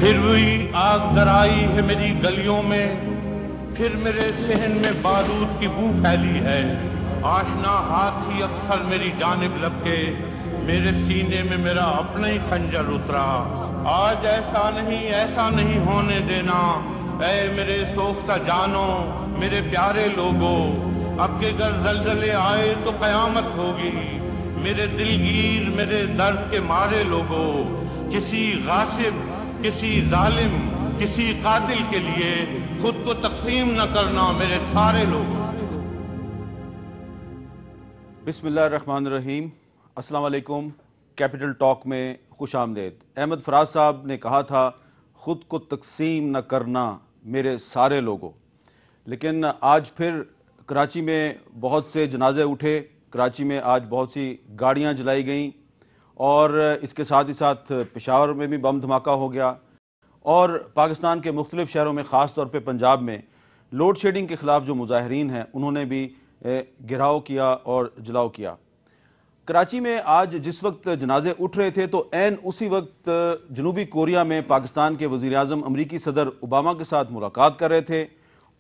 پھر وہی آگ درائی ہے میری گلیوں میں، پھر میرے صحن میں بارود کی بو پھیلی ہے، آشنا ہاتھ ہی اکثر میری جانب لپکے، میرے سینے میں میرا اپنا ہی خنجر اترا۔ آج ایسا نہیں ہونے دینا، اے میرے سوختہ جانوں، میرے پیارے لوگوں، اب کے گر زلزلے آئے تو قیامت ہوگی۔ میرے دلگیر، میرے درد کے مارے لوگوں، کسی غاصب، کسی ظالم، کسی قاتل کے لیے خود کو تقسیم نہ کرنا میرے سارے لوگوں۔ بسم اللہ الرحمن الرحیم۔ السلام علیکم۔ کیپٹل ٹاک میں خوش آمدید۔ احمد فراز صاحب نے کہا تھا خود کو تقسیم نہ کرنا میرے سارے لوگوں، لیکن آج پھر کراچی میں بہت سے جنازے اٹھے، کراچی میں آج بہت سی گاڑیاں جلائی گئیں، اور اس کے ساتھ ہی ساتھ پشاور میں بھی بم دھماکہ ہو گیا، اور پاکستان کے مختلف شہروں میں خاص طور پہ پنجاب میں لوڈ شیڈنگ کے خلاف جو مظاہرین ہیں انہوں نے بھی گھیراؤ کیا اور جلاؤ کیا۔ کراچی میں آج جس وقت جنازے اٹھ رہے تھے تو عین اسی وقت جنوبی کوریا میں پاکستان کے وزیر اعظم امریکی صدر اوباما کے ساتھ ملاقات کر رہے تھے،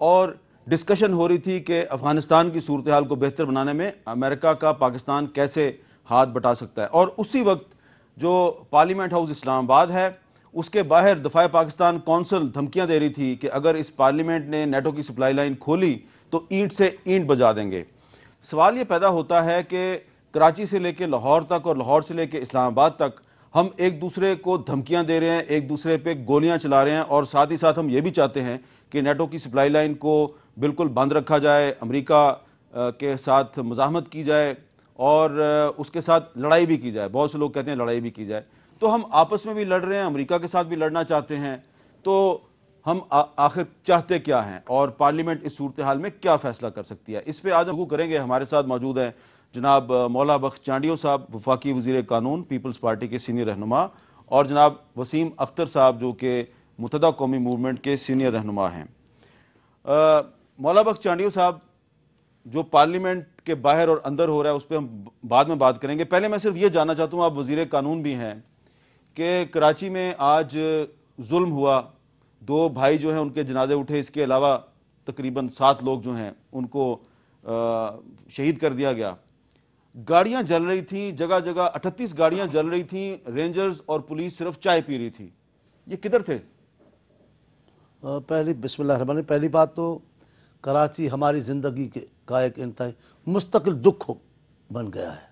اور ڈسکشن ہو رہی تھی کہ افغانستان کی صورتحال کو بہتر بنانے میں امریکہ کا پاکستان کیسے ہاتھ بٹا سکتا ہے۔ اور اسی وقت جو پارلیمنٹ ہاؤس اسلام آباد ہے اس کے باہر دفاع پاکستان کونسل دھمکیاں دے رہی تھی کہ اگر اس پارلیمنٹ نے نیٹو کی سپلائی لائن کھولی تو اینٹ سے اینٹ بجا دیں گے۔ سوال یہ پیدا ہوتا ہے کہ کراچی سے لے کے لاہور تک اور لاہور سے لے کے اسلام آباد تک ہم ایک دوسرے کو دھمکیاں دے رہے ہیں، ایک دوسرے پہ گولیاں چلا رہے ہیں، اور ساتھ ہی ساتھ ہم یہ بھی چاہتے ہیں کہ نیٹو کی سپلائی لائن کو بالکل بند رکھا جائے، امریکہ کے ساتھ مزاحمت کی جائے اور اس کے ساتھ لڑائی بھی کی جائے۔ بہت سے لوگ کہتے ہیں لڑائی بھی کی جائے، تو ہم آپس میں بھی لڑ رہے ہیں، امریکہ کے ساتھ بھی لڑنا چاہتے ہیں، تو ہم آخر چاہتے کیا ہیں اور پارلیمنٹ اس صورتحال میں کیا فیصلہ کر سکتی ہے؟ اس پہ آج ہم کریں گے۔ ہمارے ساتھ موجود ہیں جناب مولا بخش چانڈیو صاحب، وفاقی وزیر قانون، پیپلز پارٹی کے سینئر رہنما، اور جناب وسیم اختر صاحب جو کہ متحدہ قومی موومنٹ کے سینئر رہنما ہیں۔ مولا بخش چانڈیو صاحب، جو پارلیمنٹ کے باہر اور اندر ہو رہا ہے اس پہ ہم بعد میں بات کریں گے۔ پہلے میں صرف یہ جاننا چاہتا ہوں، آپ وزیر قانون بھی ہیں، کہ کراچی میں آج ظلم ہوا، دو بھائی جو ہیں ان کے جنازے اٹھے، اس کے علاوہ تقریباً 7 لوگ جو ہیں ان کو شہید کر دیا گیا، گاڑیاں جل رہی تھیں جگہ جگہ، 38 گاڑیاں جل رہی تھیں، رینجرز اور پولیس صرف چائے پی رہی تھی، یہ کدھر تھے؟ بسم اللہ الرحمن الرحیم۔ پہلی بات تو کراچی ہماری زندگی کا ایک انتہائی مستقل دکھ بن گیا ہے۔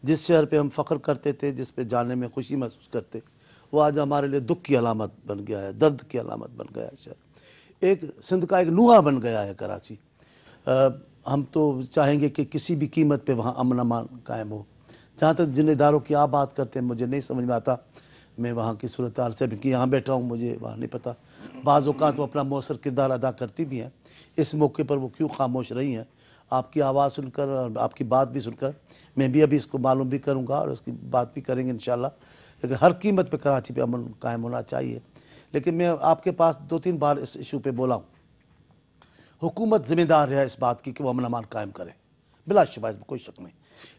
جس شہر پہ ہم فخر کرتے تھے، جس پہ جانے میں خوشی محسوس کرتے، وہ آج ہمارے لیے دکھ کی علامت بن گیا ہے، درد کی علامت بن گیا ہے شہر۔ ایک سندھ کا ایک نوحہ بن گیا ہے کراچی۔ ہم تو چاہیں گے کہ کسی بھی قیمت پہ وہاں امن امان قائم ہو۔ جہاں تک جن اداروں کی آپ بات کرتے ہیں مجھے نہیں سمجھ میں آتا، میں وہاں کی صورتحال سے بھی کہ یہاں بیٹھا ہوں مجھے وہاں نہیں پتا۔ بعض اوقات وہ اپنا مؤثر کردار ادا کرتی بھی ہیں، اس موقع پر وہ کیوں خاموش رہی ہیں؟ آپ کی آواز سن کر اور آپ کی بات بھی سن کر میں بھی ابھی اس کو معلوم بھی کروں گا اور اس کی بات بھی کریں گے انشاءاللہ۔ لیکن ہر قیمت پہ کراچی پہ امن قائم ہونا چاہیے۔ لیکن میں آپ کے پاس 2-3 بار اس ایشو پہ بولا ہوں، حکومت ذمہ دار ہے اس بات کی کہ وہ امن امان قائم کرے، بلا شبہ اس میں کوئی شک نہیں،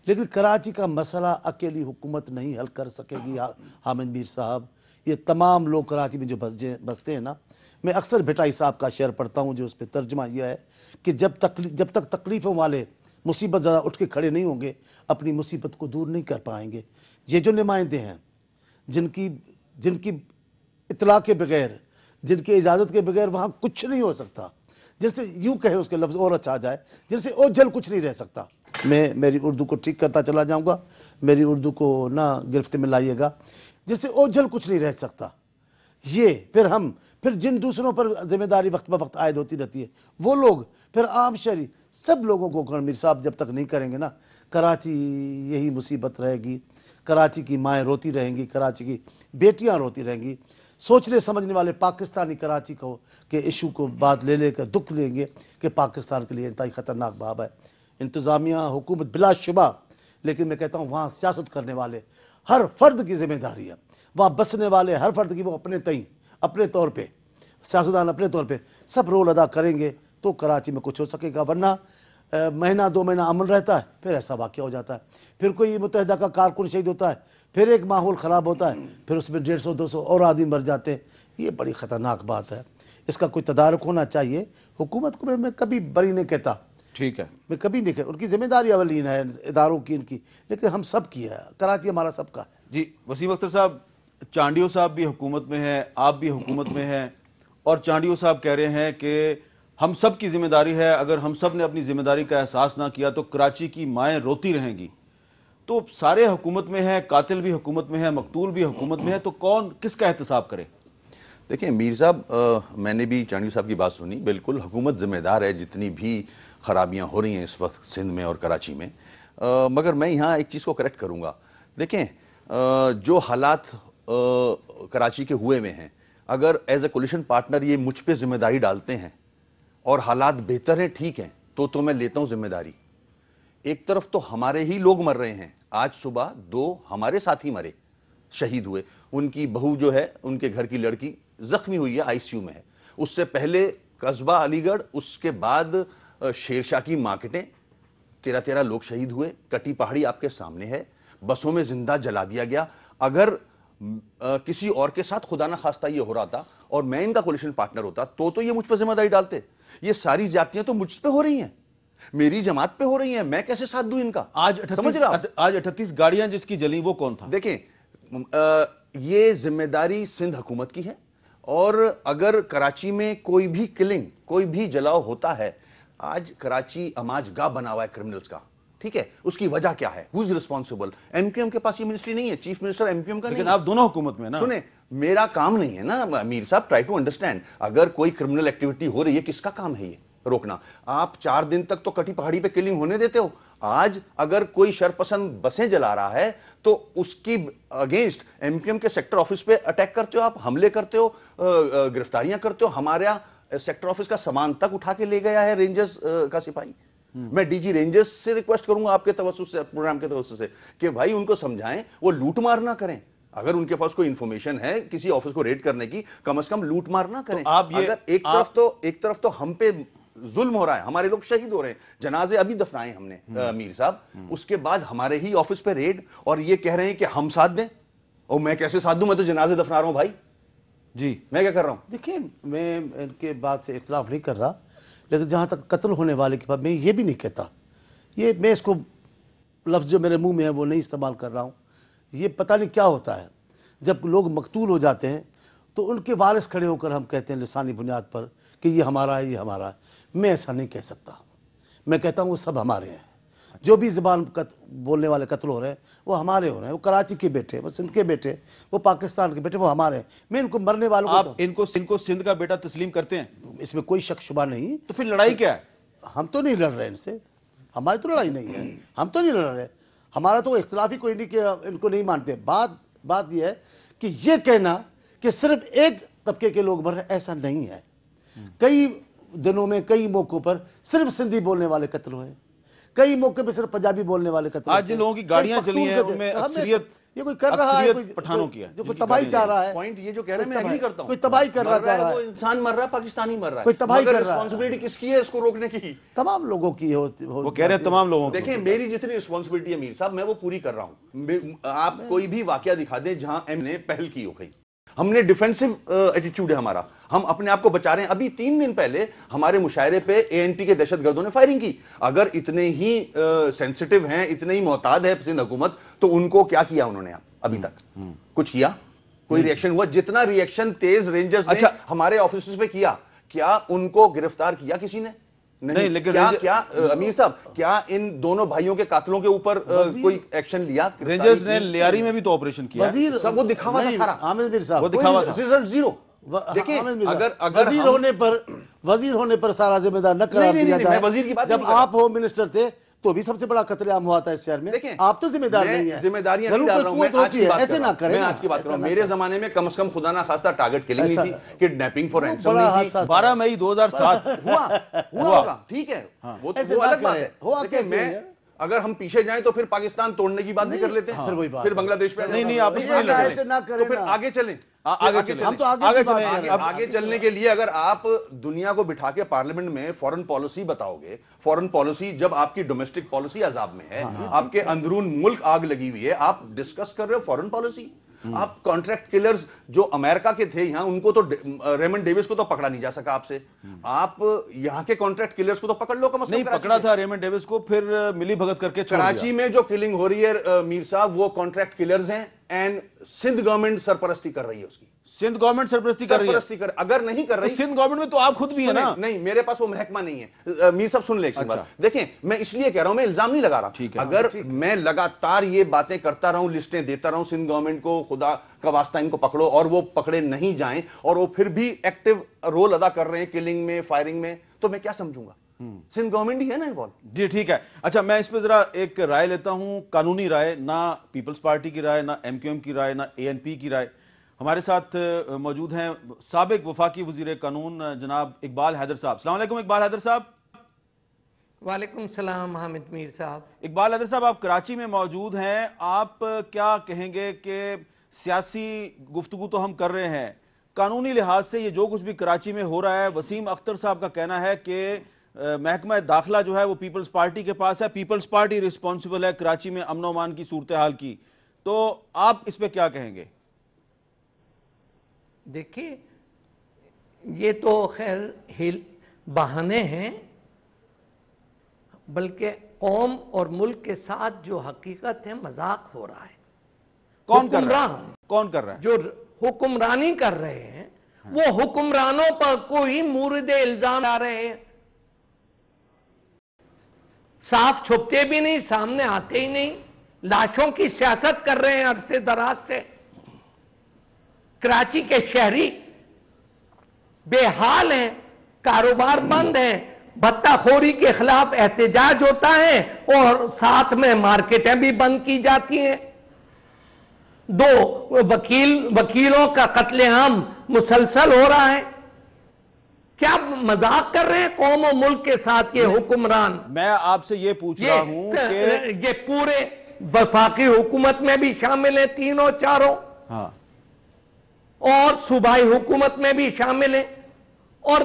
لیکن کراچی کا مسئلہ اکیلی حکومت نہیں حل کر سکے گی۔ حامد میر صاحب، یہ تمام لوگ کراچی میں جو بستے ہیں نا، میں اکثر بھٹائی صاحب کا شعر پڑھتا ہوں جو اس پہ ترجمہ یہ ہے کہ جب تک تکلیفوں والے مصیبت زدہ اٹھ کے کھڑے نہیں ہوں گے اپنی مصیبت کو دور نہیں کر پائیں گے۔ یہ جو نمائندے ہیں جن کی اطلاع کے بغیر، جن کی اجازت کے بغیر وہاں کچھ نہیں ہو سکتا، جیسے یوں کہے اس کے لفظ اور اچھا جائے، جیسے اوجھل کچھ نہیں رہ سکتا۔ میں میری اردو کو ٹھیک کرتا چلا جاؤں گا، میری اردو کو نہ گرفت میں لائیے گا۔ جیسے اوجھل کچھ نہیں رہ سکتا، یہ پھر جن دوسروں پر ذمہ داری وقت بہ وقت عائد ہوتی رہتی ہے وہ لوگ، پھر عام شہری، سب لوگوں کو میر صاحب جب تک نہیں کریں گے نا، کراچی یہی مصیبت رہے گی۔ کراچی کی مائیں روتی رہیں گی، کراچی کی بیٹیاں روتی رہیں گی۔ سوچنے سمجھنے والے پاکستانی کراچی کو کہ ایشو کو بات لے کر دکھ لیں گے کہ پاکستان کے لیے انتہائی خطرناک باب ہے۔ انتظامیہ، حکومت بلا شبہ، لیکن میں کہتا ہوں وہاں سیاست کرنے والے ہر فرد کی ذمہ داری ہے، وہاں بسنے والے ہر فرد کی، وہ اپنے طور پہ، سیاستدان اپنے طور پہ سب رول ادا کریں گے تو کراچی میں کچھ ہو سکے گا، ورنہ महीना 2 महीना अमन रहता है, फिर ऐसा वाक़या हो जाता है। फिर कोई मुत्तहिदा का कारकुन शहीद होता है, फिर एक माहौल ख़राब होता है, फिर उसमें 150-200 और आदमी मर जाते हैं। ये बड़ी ख़तरनाक बात है, इसका कोई तदारुक होना चाहिए। हुकूमत को मैं कभी बरी नहीं कहता, ठीक है, मैं कभी नहीं कहता, उनकी जिम्मेदारी अवलीन है इदारों की इनकी, लेकिन हम सब की है, कराची हमारा सबका है। जी वसीम अख्तर साहब, चांडियो साहब भी हुकूमत में हैं, आप भी हुकूमत में हैं, और चांडियो साहब कह रहे हैं कि हम सब की जिम्मेदारी है, अगर हम सब ने अपनी जिम्मेदारी का एहसास ना किया तो कराची की माएँ रोती रहेंगी। तो सारे हुकूमत में हैं, कातिल भी हुकूमत में है, मकतूल भी हुकूमत में है, तो कौन किसका एहतसाब करे? देखिए मीर साहब, मैंने भी चांडियो साहब की बात सुनी, बिल्कुल हुकूमत जिम्मेदार है जितनी भी खराबियां हो रही हैं इस वक्त सिंध में और कराची में। मगर मैं यहाँ एक चीज़ को करेक्ट करूँगा। देखें, जो हालात कराची के हुए में हैं, अगर एज ए कोलिशन पार्टनर ये मुझ पे जिम्मेदारी डालते हैं और हालात बेहतर हैं, ठीक हैं, तो मैं लेता हूं जिम्मेदारी। एक तरफ तो हमारे ही लोग मर रहे हैं, आज सुबह 2 हमारे साथी मरे, शहीद हुए, उनकी बहू जो है, उनके घर की लड़की जख्मी हुई है, आईसीयू में है। उससे पहले कस्बा अलीगढ़, उसके बाद शेरशाह की मार्केटें, 13 लोग शहीद हुए। कटी पहाड़ी आपके सामने है, बसों में जिंदा जला दिया गया। अगर किसी और के साथ खुदा ना खास्ता ये हो रहा था और मैं इनका कोलिशन पार्टनर होता तो ये मुझ पर जिम्मेदारी डालते। ये सारी ज्यादतियां तो मुझ पे हो रही हैं, मेरी जमात पे हो रही हैं, मैं कैसे साथ दूं इनका? आज समझ रहा, आज 38 गाड़ियां जिसकी जली वो कौन था? देखें, ये जिम्मेदारी सिंध हुकूमत की है, और अगर कराची में कोई भी किलिंग, कोई भी जलाव होता है, आज कराची अमाजगाह बना हुआ है क्रिमिनल्स का, ठीक है, उसकी वजह क्या है? Who is responsible? एमक्यूएम के पास ये मिनिस्ट्री नहीं है, चीफ मिनिस्टर एमक्यूएम का नहीं। लेकिन आप दोनों हुकूमत में ना। सुने, मेरा काम नहीं है ना मीर साहब, ट्राई टू अंडरस्टैंड। अगर कोई क्रिमिनल एक्टिविटी हो रही है, किसका काम है ये रोकना? आप 4 दिन तक तो कटी पहाड़ी पे किलिंग होने देते हो। आज अगर कोई शरपसंद बसें जला रहा है तो उसकी अगेंस्ट एमक्यूएम के सेक्टर ऑफिस पे अटैक करते हो, आप हमले करते हो, गिरफ्तारियां करते हो। हमारा सेक्टर ऑफिस का सामान तक उठा के ले गया है रेंजर्स का सिपाही। मैं डीजी रेंजर्स से रिक्वेस्ट करूंगा आपके तवज्जुह से, प्रोग्राम के तवज्जुह से, कि भाई उनको समझाएं वो लूट मार ना करें। अगर उनके पास कोई इंफॉर्मेशन है किसी ऑफिस को रेड करने की, कम से कम लूट मार ना करें। तो आप ये अगर एक तरफ तो हम पे जुल्म हो रहा है, हमारे लोग शहीद हो रहे हैं, जनाजे अभी दफनाए हमने मीर साहब, उसके बाद हमारे ही ऑफिस पे रेड, और ये कह रहे हैं कि हम साथ दें। और मैं कैसे साथ दूं? मैं तो जनाजे दफना रहा हूं भाई जी, मैं क्या कर रहा हूं? देखिए, मैं इनके बात से इख्तिलाफ नहीं कर रहा, लेकिन जहां तक कत्ल होने वाले के बाद मैं ये भी नहीं कहता, ये मैं इसको लफ्ज़ जो मेरे मुंह में है वो नहीं इस्तेमाल कर रहा हूं। ये पता नहीं क्या होता है, जब लोग मकतूल हो जाते हैं तो उनके वारिस खड़े होकर हम कहते हैं लिसानी बुनियाद पर कि ये हमारा है, ये हमारा है। मैं ऐसा नहीं कह सकता, मैं कहता हूं वो सब हमारे हैं। जो भी ज़बान बोलने वाले कत्ल हो रहे हैं वो हमारे हो रहे हैं, वो कराची के बेटे, वो सिंध के बेटे, वो पाकिस्तान के बेटे, वो हमारे हैं। मैं इनको मरने वालों आप इनको सिंध का बेटा तस्लीम करते हैं? इसमें कोई शक शुबा नहीं। तो फिर लड़ाई क्या है? हम तो नहीं लड़ रहे इनसे, हमारी तो लड़ाई नहीं है, हम तो नहीं लड़ रहे, हमारा तो इख्तिलाफ ही कोई नहीं कि इनको नहीं मानते। बात यह है कि ये कहना कि सिर्फ एक तबके के लोग मर रहे, ऐसा नहीं है। कई दिनों में कई मौकों पर सिर्फ सिंधी बोलने वाले कत्ल हुए, कई मौके पे सिर्फ पंजाबी बोलने वाले कत्ल। आज जिन लोगों की गाड़ियां चली हैं उनमें अक्सरियत ये कोई कर रहा है, कोई पठानों की है, जो कोई तबाही चाह रहा है। पॉइंट ये जो कह रहे हैं मैं एग्री करता हूं, कोई तबाही कर रहा है, वो इंसान मर रहा है, पाकिस्तानी मर रहा है, कोई तबाही कर रहा है। रिस्पॉन्सिबिलिटी किसकी है इसको रोकने की? तमाम लोगों की वो कह रहे हैं तमाम लोगों की। देखिए, मेरी जितनी रिस्पॉन्सिबिलिटी है मीर साहब, मैं वो पूरी कर रहा हूं। आप कोई भी वाकया दिखा दें जहां एम ने पहल की हो गई, हमने डिफेंसिव एटीट्यूड है हमारा, हम अपने आप को बचा रहे हैं। अभी 3 दिन पहले हमारे मुशायरे पे एएनपी के दहशतगर्दों ने फायरिंग की। अगर इतने ही सेंसिटिव हैं, इतने ही मोहताद है सिंध हुकूमत, तो उनको क्या किया उन्होंने अभी तक? कुछ किया? कोई रिएक्शन हुआ? जितना रिएक्शन तेज रेंजर्स ने हमारे ऑफिस पे किया, क्या उनको गिरफ्तार किया किसी ने? नहीं। लेकिन क्या अमीर साहब, क्या इन दोनों भाइयों के कातलों के ऊपर कोई एक्शन लिया? रेंजर्स ने लियारी में भी तो ऑपरेशन किया। सब वो दिखावा था सारा, आमिर मीर साहब, वो दिखावा था, रिजल्ट जीरो। देखिए, अगर वजीर होने पर सारा जिम्मेदार न करार दिया जाए। मैं वजीर की बात जब आप होम मिनिस्टर थे तो भी सबसे बड़ा कत्लेआम हुआ था इस शहर में। देखिए, आप तो जिम्मेदार नहीं है, जिम्मेदारियां नहीं डाल रहा हूं मैं, ऐसे ना करें। मैं आज की बात कर रहा हूं, मेरे जमाने में कम से कम खुदा ना खास्ता टारगेट किलिंग नहीं थी, किडनैपिंग फॉर रैंसम नहीं थी। 12 मई 2007 हुआ, ठीक है, वो अलग बात है। देखिए, मैं اگر ہم پیچھے جائیں تو پھر پاکستان توڑنے کی بات بھی کر لیتے ہیں، پھر وہی بات پھر بنگلہ دیش پہ نہیں آپ اس میں ایسے نہ کریں تو پھر نا۔ آگے چلیں، ہم تو آگے چلنے کے لیے اگر آپ دنیا کو بٹھا کے پارلیمنٹ میں فورن پالیسی بتاؤ گے، فورن پالیسی جب آپ کی ڈومیسٹک پالیسی عذاب میں ہے، آپ کے اندرون ملک آگ لگی ہوئی ہے، آپ ڈسکس کر رہے ہو فورن پالیسی؟ آپ کانٹریکٹ کلرز جو امریکہ کے تھے یہاں، ان کو تو ریمنڈ ڈیوس کو تو پکڑا نہیں جا سکا آپ سے، آپ یہاں کے کانٹریکٹ کلرز کو تو پکڑ لو کم از کم۔ نہیں پکڑا تھا ریمنڈ ڈیوس کو، پھر ملی بھگت کر کے چھوڑ دیا۔ کراچی میں جو کلنگ ہو رہی ہے میر صاحب، وہ کانٹریکٹ کلرز ہیں، اینڈ سندھ گورنمنٹ سرپرستی کر رہی ہے اس کی، سندھ گورنمنٹ سرپرستی کر رہی ہے۔ اگر نہیں کر رہی، سندھ گورنمنٹ میں تو آپ خود بھی ہیں نا۔ نہیں میرے پاس وہ محکمہ نہیں ہے میر صاحب، سن لیں ایک بات، دیکھیں میں اس لیے کہہ رہا ہوں، میں الزام نہیں لگا رہا، اگر میں لگاتار یہ باتیں کرتا رہوں، لسٹیں دیتا رہوں سندھ گورنمنٹ کو، خدا کا واسطہ ان کو پکڑو، اور وہ پکڑے نہیں جائیں اور وہ پھر بھی ایکٹیو رول ادا کر رہے ہیں کلنگ میں، فائرنگ میں، تو میں کیا سمجھوں گا؟ سندھ گورنمنٹ ہی ہے نا انوالو۔ جی ٹھیک ہے، اچھا میں اس پہ ذرا ایک رائے لیتا ہوں، قانونی رائے، نہ پیپلز پارٹی کی رائے، نہ ایم کیو ایم کی رائے، نہ اے این پی کی رائے۔ ہمارے ساتھ موجود ہیں سابق وفاقی وزیر قانون جناب اقبال حیدر صاحب۔ السلام علیکم اقبال حیدر صاحب۔ وعلیکم السلام حامد میر صاحب۔ اقبال حیدر صاحب، آپ کراچی میں موجود ہیں، آپ کیا کہیں گے کہ سیاسی گفتگو تو ہم کر رہے ہیں، قانونی لحاظ سے یہ جو کچھ بھی کراچی میں ہو رہا ہے، وسیم اختر صاحب کا کہنا ہے کہ محکمہ داخلہ جو ہے وہ پیپلز پارٹی کے پاس ہے، پیپلز پارٹی ریسپانسبل ہے کراچی میں امن و امان کی صورتحال کی، تو آپ اس پہ کیا کہیں گے؟ دیکھیے یہ تو خیر بہانے ہیں، بلکہ قوم اور ملک کے ساتھ جو حقیقت ہے مذاق ہو رہا ہے۔ کون کر رہا ہے؟ کون کر رہا ہے؟ جو حکمرانی کر رہے ہیں وہ حکمرانوں پر کوئی مورد الزام آ رہے ہیں، صاف چھپتے بھی نہیں، سامنے آتے ہی نہیں، لاشوں کی سیاست کر رہے ہیں عرصے دراز سے۔ کراچی کے شہری بے حال ہیں، کاروبار بند ہیں، بھتہ خوری کے خلاف احتجاج ہوتا ہے اور ساتھ میں مارکیٹیں بھی بند کی جاتی ہیں، دو وکیلوں کا قتل عام مسلسل ہو رہا ہے۔ کیا مذاق کر رہے ہیں قوم و ملک کے ساتھ یہ حکمران؟ میں آپ سے یہ پوچھ رہا ہوں کہ یہ پورے وفاقی حکومت میں بھی شامل ہیں، تینوں چاروں، ہاں، اور صوبائی حکومت میں بھی شامل ہیں، اور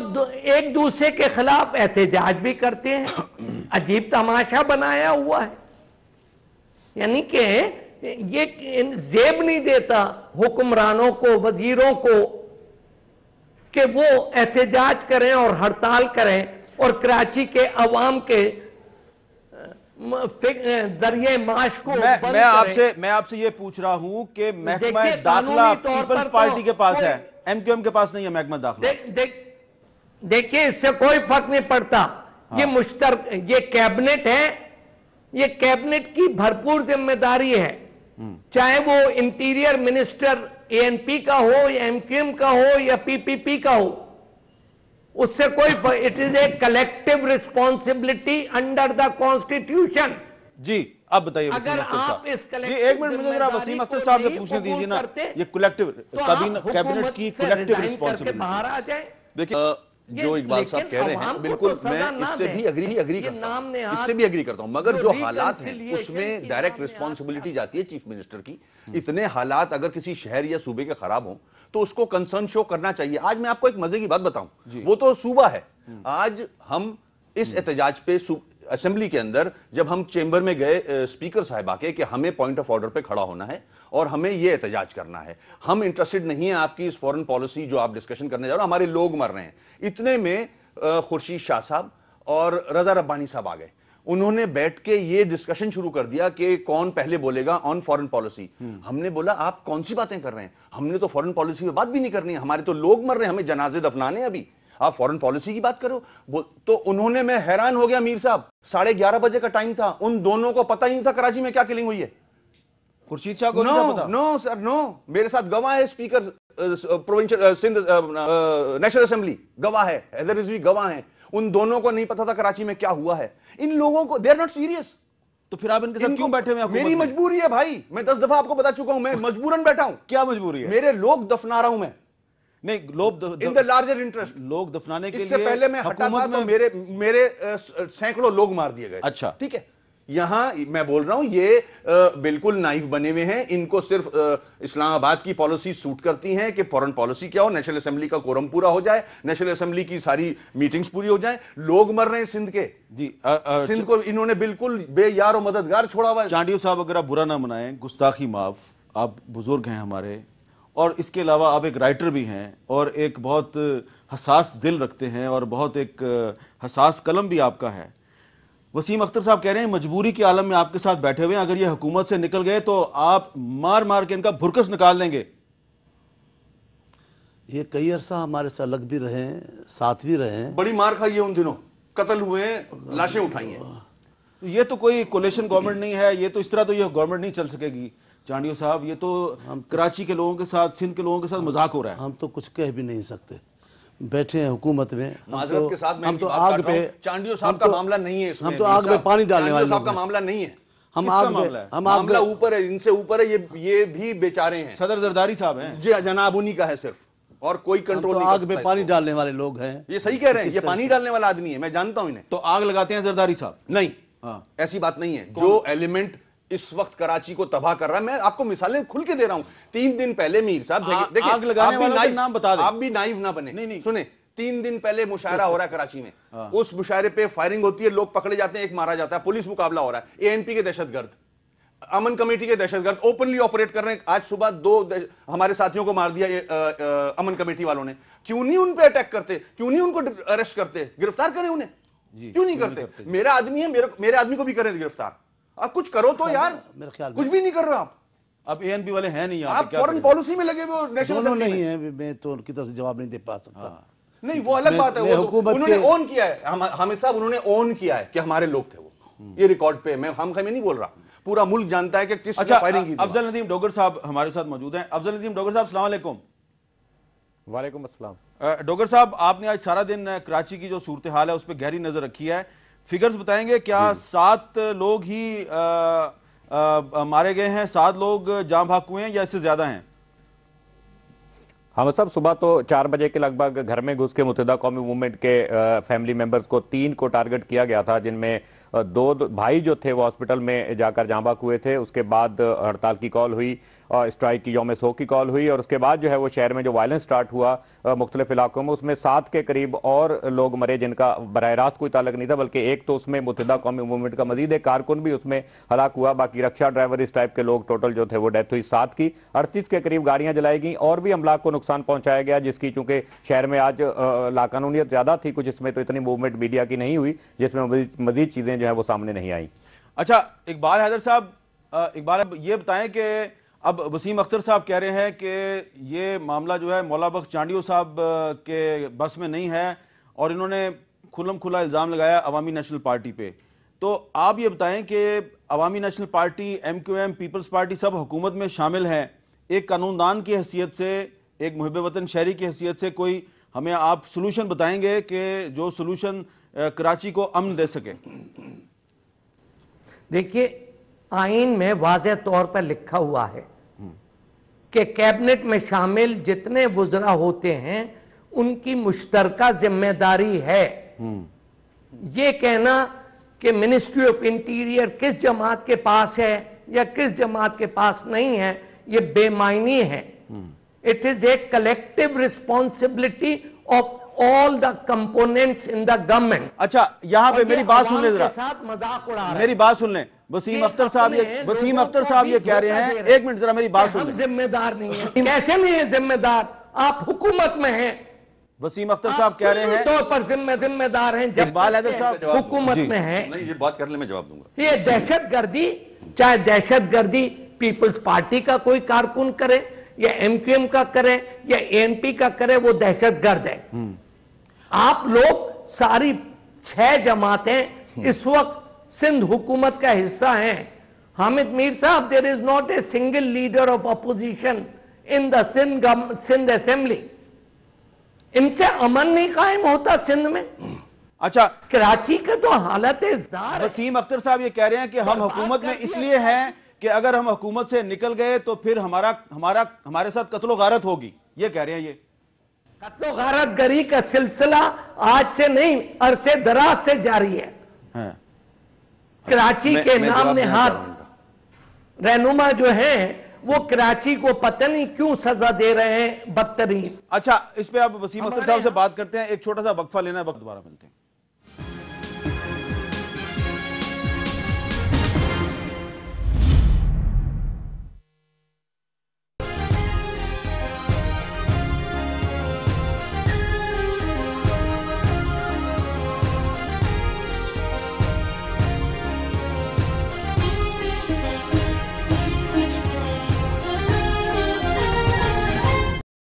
ایک دوسرے کے خلاف احتجاج بھی کرتے ہیں۔ عجیب تماشا بنایا ہوا ہے، یعنی کہ یہ زیب نہیں دیتا حکمرانوں کو، وزیروں کو، کہ وہ احتجاج کریں اور ہڑتال کریں اور کراچی کے عوام کے ذریعے معاش کو بند کریں۔ میں آپ سے یہ پوچھ رہا ہوں کہ محکمہ دیکھیے، داخلہ قانونی طور پر پیپلز پارٹی کے پاس کوئی- ہے، ایم کیو ایم کے پاس نہیں ہے محکمہ داخلہ۔ دیکھیے اس سے کوئی فرق نہیں پڑتا، یہ مشترک، یہ کیبنٹ ہے، یہ کیبنٹ کی بھرپور ذمہ داری ہے، چاہے وہ interior minister A N P کا ہو یا ایم کیو ایم کا ہو یا پی پی پی کا ہو، اس سے کوئی it is a collective responsibility under the constitution. جی اب بتائیے وسیم اگر اختر آپ صاحب، اس جی ایک منٹ مجھے ذرا وسیم اختر صاحب سے پوچھنے دیجیے نا، یہ کلیکٹیو کیبنٹ کی کلیکٹیو ریسپانسبلٹی، باہر آ جائیں۔ دیکھیں جو اقبال صاحب کہہ رہے ہیں بالکل میں اس سے بھی اگری کرتا ہوں، مگر جو حالات ہیں اس میں ڈائریکٹ ریسپانسبلٹی جاتی ہے چیف منسٹر کی۔ اتنے حالات اگر کسی شہر یا صوبے کے خراب ہوں تو اس کو کنسرن شو کرنا چاہیے۔ آج میں آپ کو ایک مزے کی بات بتاؤں، وہ تو صوبہ ہے، آج ہم اس احتجاج پہ اسمبلی کے اندر جب ہم چیمبر میں گئے اسپیکر صاحبہ کے کہ ہمیں پوائنٹ آف آرڈر پہ کھڑا ہونا ہے اور ہمیں یہ احتجاج کرنا ہے، ہم انٹرسٹڈ نہیں ہیں آپ کی اس فورن پالیسی جو آپ ڈسکشن کرنے جا رہے ہیں، ہمارے لوگ مر رہے ہیں، اتنے میں خورشید شاہ صاحب اور رضا ربانی صاحب آ گئے، انہوں نے بیٹھ کے یہ ڈسکشن شروع کر دیا کہ کون پہلے بولے گا آن فورن پالیسی۔ ہم نے بولا آپ کون سی باتیں کر رہے ہیں، ہم نے تو فورن پالیسی پہ بات بھی نہیں کرنی ہے، ہمارے تو لوگ مر رہے ہیں، ہمیں جنازے دفنانے ہیں، ابھی آپ فورن پالیسی کی بات کرو۔ تو انہوں نے، میں حیران ہو گیا میر صاحب، 11:30 بجے کا ٹائم تھا، ان دونوں کو پتہ ہی نہیں تھا کراچی میں کیا کلنگ ہوئی ہے۔ خورشید شاہ کو نہیں پتا؟ نو سر نو، میرے ساتھ گواہ ہے speaker provincial Sindh national assembly گواہ ہے، حیدر رضوی گواہ ہیں، ان دونوں کو نہیں پتا تھا کراچی میں کیا ہوا ہے۔ ان لوگوں کو دے آر ناٹ سیریس، تو پھر آپ ان کے ساتھ کیوں بیٹھے ہوئے ہیں؟ میری مجبوری ہے بھائی، میں 10 دفعہ آپ کو بتا چکا ہوں، میں مجبوراً بیٹھا ہوں۔ کیا مجبوری ہے؟ میرے لوگ دفنا رہا ہوں میں، نہیں لوگ ان دا لارجر انٹرسٹ، لوگ دفنانے کے اس لیے سے پہلے میں ہٹا تھا تو میرے سینکڑوں لوگ مار دیے گئے۔ اچھا ٹھیک ہے، यहां मैं बोल रहा हूं ये बिल्कुल नाइव बने हुए हैं। इनको सिर्फ इस्लामाबाद की पॉलिसी सूट करती हैं कि फॉरेन पॉलिसी क्या हो, नेशनल असेंबली का कोरम पूरा हो जाए, नेशनल असेंबली की सारी मीटिंग्स पूरी हो जाए। लोग मर रहे हैं सिंध के जी। सिंध को इन्होंने बिल्कुल बेयार और मददगार छोड़ा हुआ है। चांडियो साहब, अगर आप बुरा ना मनाएं, गुस्ताखी माफ, आप बुजुर्ग हैं हमारे, और इसके अलावा आप एक राइटर भी हैं और एक बहुत हसास दिल रखते हैं और बहुत एक हसास कलम भी आपका है। वसीम अख्तर साहब कह रहे हैं मजबूरी के आलम में आपके साथ बैठे हुए हैं, अगर ये हुकूमत से निकल गए तो आप मार मार के इनका भुरकस निकाल देंगे। ये कई अरसा हमारे से अलग भी रहे हैं, साथ भी रहे हैं। बड़ी मार खाई है उन दिनों, कत्ल हुए, लाशें उठाई हैं। तो ये तो कोई कोलेशन गवर्नमेंट नहीं है, ये तो इस तरह तो ये गवर्नमेंट नहीं चल सकेगी चांडियो साहब। ये तो कराची के लोगों के साथ, सिंध के लोगों के साथ मजाक हो रहा है। हम तो कुछ कह भी नहीं सकते, बैठे हैं हुकूमत में। माजरत के साथ हम तो आग पे, चांडियो साहब का मामला नहीं है इसमें। हम तो आग में पानी डालने वाले साहब का मामला नहीं है। हम आग मामला ऊपर है, इनसे ऊपर है। ये भी बेचारे हैं। सदर जरदारी साहब हैं जी, जनाब उन्हीं का है सिर्फ, और कोई कंट्रोल नहीं। आग में पानी डालने वाले लोग हैं। ये सही कह रहे हैं, ये पानी डालने वाला आदमी है, मैं जानता हूं इन्हें। तो आग लगाते हैं जरदारी साहब? नहीं, हाँ, ऐसी बात नहीं है। जो एलिमेंट इस वक्त कराची को तबाह कर रहा है, मैं आपको मिसालें खुल के दे रहा हूं। 3 दिन पहले मीर साहब, देखिए, आग लगाने वाला का नाम बता दें। आप भी नाइव ना बने। नहीं। सुने, 3 दिन पहले मुशायरा हो रहा है कराची में। उस मुशायरे पे फायरिंग होती है, लोग पकड़े जाते हैं, एक मारा जाता है, पुलिस मुकाबला हो रहा है। एएनपी के दहशतगर्द, अमन कमेटी के दहशतगर्द ओपनली ऑपरेट कर रहे हैं। आज सुबह 2 हमारे साथियों को मार दिया अमन कमेटी वालों ने। क्यों नहीं उन पे अटैक करते? क्यों नहीं उनको अरेस्ट करते? गिरफ्तार करें उन्हें, क्यों नहीं करते? मेरा आदमी है, मेरे आदमी को भी करें गिरफ्तार। आप कुछ करो तो यार, मेरे ख्याल कुछ भी नहीं कर रहे आप। अब एएनपी वाले हैं नहीं यहाँ आप फॉरेन पॉलिसी में लगे हुए, नेशनल दोनों नहीं है। मैं तो उनकी तरफ से जवाब नहीं दे पा सकता। नहीं, वो अलग बात है। वो उन्होंने ओन किया है, हामिद साहब, उन्होंने ओन किया है कि हमारे लोग थे वो। ये रिकॉर्ड पे मैं नहीं बोल रहा, पूरा मुल्क जानता है कि किस फायरिंग की। अफजल नदीम डोगर साहब हमारे साथ मौजूद हैं। अफजल नदीम डोगर साहब, अस्सलाम वालेकुम। वालेकुम अस्सलाम। डोगर साहब, आपने आज सारा दिन कराची की जो सूरत हाल है उस पर गहरी नजर रखी है। फिगर्स बताएंगे, क्या 7 लोग ही मारे गए हैं, 7 लोग जान भाग हुए हैं, या इससे ज्यादा हैं? हम सब सुबह तो 4 बजे के लगभग घर में घुस के मुत्तहिदा कौमी मूवमेंट के फैमिली मेंबर्स को 3 को टारगेट किया गया था, जिनमें 2 भाई जो थे वो हॉस्पिटल में जाकर जाँ भाग हुए थे। उसके बाद हड़ताल की कॉल हुई और स्ट्राइक की यौम सो की कॉल हुई, और उसके बाद जो है वो शहर में जो वायलेंस स्टार्ट हुआ मुख्तलिफ इलाकों में, उसमें 7 के करीब और लोग मरे, जिनका बराह रास्त कोई ताल्लुक नहीं था, बल्कि एक तो उसमें मुत्तहिदा कौमी मूवमेंट का मजीद एक कारकुन भी उसमें हलाक हुआ। बाकी रक्षा ड्राइवर इस टाइप के लोग टोटल जो थे वो डेथ हुई 7 की। 38 के करीब गाड़ियां जलाई गई और भी अमलाक को नुकसान पहुंचाया गया, जिसकी चूंकि शहर में आज लाकानूनियत ज्यादा थी कुछ, इसमें तो इतनी मूवमेंट मीडिया की नहीं हुई, जिसमें मजीद चीजें जो है वो सामने नहीं आई। अच्छा, इकबाल हैदर साहब, इकबाल ये बताएं कि अब वसीम अख्तर साहब कह रहे हैं कि ये मामला जो है मौला बख्श चांडियो साहब के बस में नहीं है, और इन्होंने खुल्लम खुला इल्ज़ाम लगाया अवामी नेशनल पार्टी पे। तो आप ये बताएं कि Awami national party, MQM, people's party सब हुकूमत में शामिल हैं। एक कानूनदान की हैसियत से, एक मुहिब वतन शहरी की हैसियत से कोई हमें आप सोल्यूशन बताएंगे कि जो सोल्यूशन कराची को अमन दे सके? देखिए, आइन में वाज़ेह तौर पर लिखा हुआ है कि कैबिनेट में शामिल जितने वुज़रा होते हैं उनकी मुश्तरका जिम्मेदारी है। ये कहना कि मिनिस्ट्री ऑफ इंटीरियर किस जमात के पास है या किस जमात के पास नहीं है, ये बेमायनी है। It is a collective responsibility of all the components in the government. अच्छा, यहां पे मेरी बात सुन लें जरा, साथ मजाक उड़ा रहे हैं। मेरी बात सुन लें। वसीम अख्तर साहब ये कह रहे हैं, एक मिनट जरा मेरी बात सुन लें। जिम्मेदार नहीं है, कैसे नहीं है जिम्मेदार? आप हुकूमत में हैं। वसीम अख्तर साहब कह रहे हैं तौर पर जिम्मेदार हैं। इकबाल हैदर साहब हुकूमत में है। नहीं, ये बात कर ले, मैं जवाब दूंगा। ये दहशतगर्दी, चाहे दहशतगर्दी पीपल्स पार्टी का कोई कारकुन करे या MQM का करे या ANP का करे, वो दहशतगर्द है। आप लोग सारी 6 जमातें इस वक्त सिंध हुकूमत का हिस्सा हैं। हामिद मीर साहब, there is not a single leader of opposition in the Sindh assembly. इनसे अमन नहीं कायम होता सिंध में। अच्छा, कराची का तो हालत है जार। वसीम अख्तर साहब ये कह रहे हैं कि हम हुकूमत में इसलिए हैं कि अगर हम हुकूमत से निकल गए तो फिर हमारे साथ कत्लो गारत होगी, ये कह रहे हैं। ये कत्लो गारत गरी का सिलसिला आज से नहीं, अरसे दराज से जारी है। कराची मैं- के मैं नाम जवाब देना नहाद चाहूंगा इनका। रहनुमा जो हैं वो कराची को पता नहीं क्यों सजा दे रहे हैं बदतरीन। अच्छा, इस पे आप वसीम अख्तर हमारे साहब से बात करते हैं, एक छोटा सा वक्फा लेना है, वक्त दोबारा मिलते हैं।